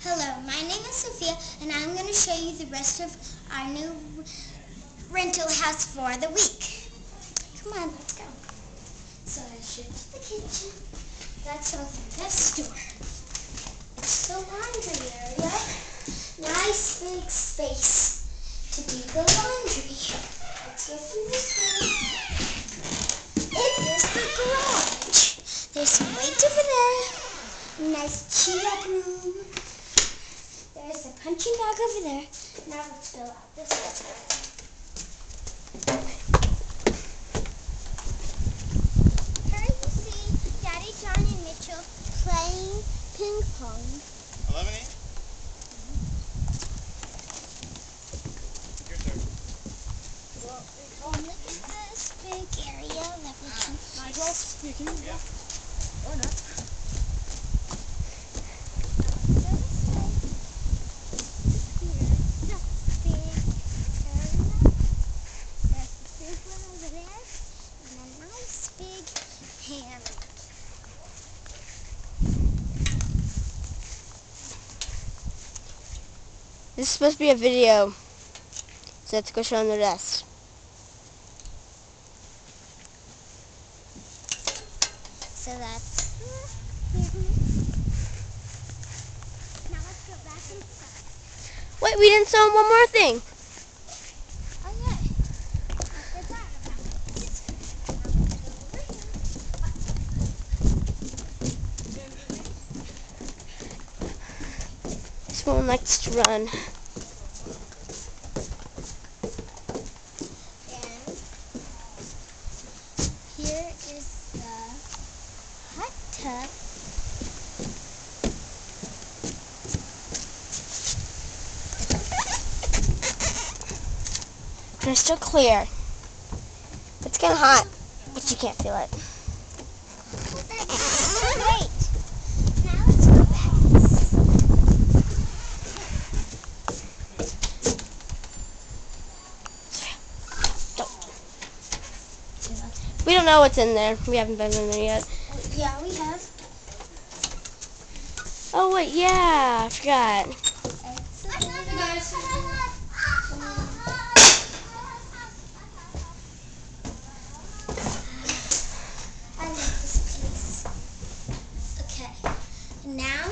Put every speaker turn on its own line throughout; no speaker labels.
Hello, my name is Sophia, and I'm going to show you the rest of our new rental house for the week. Come on, let's go. So I should the kitchen. That's over this door. It's the laundry area. Nice big space to do the laundry. Let's go through this way. It is the garage. There's some weights over there. Nice cheer-up room. There's a punching bag over there. Now let's go out this way. Here you see Daddy, John, and Mitchell playing ping pong.
11 8? Your turn.
Well, look at this big area that we can...
Nigel, speaking.
Yeah.
Or not.
This is supposed to be a video, so let's go show them the rest.
So that's... Now let's go back inside.
Wait, we didn't show them one more thing.
Okay. I forgot about it.
This one likes to run.
And here is the hot tub.
Crystal clear. It's getting hot, but you can't feel it.
Wait. Now let's go back.
We don't know what's in there. We haven't been in there yet.
Yeah, we have.
Oh wait, yeah, I forgot.
I like this place. Okay, now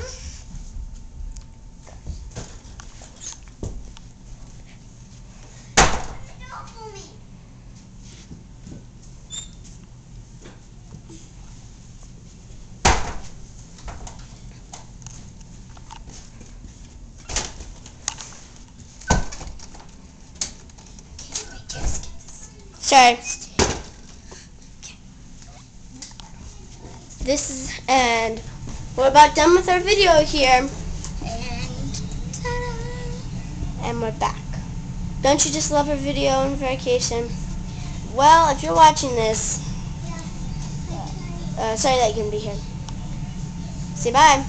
Sorry. This is, and we're about done with our video here,
and ta-da!
and we're back. Don't you just love our video on vacation? Well, if you're watching this, sorry that you couldn't be here. Say bye.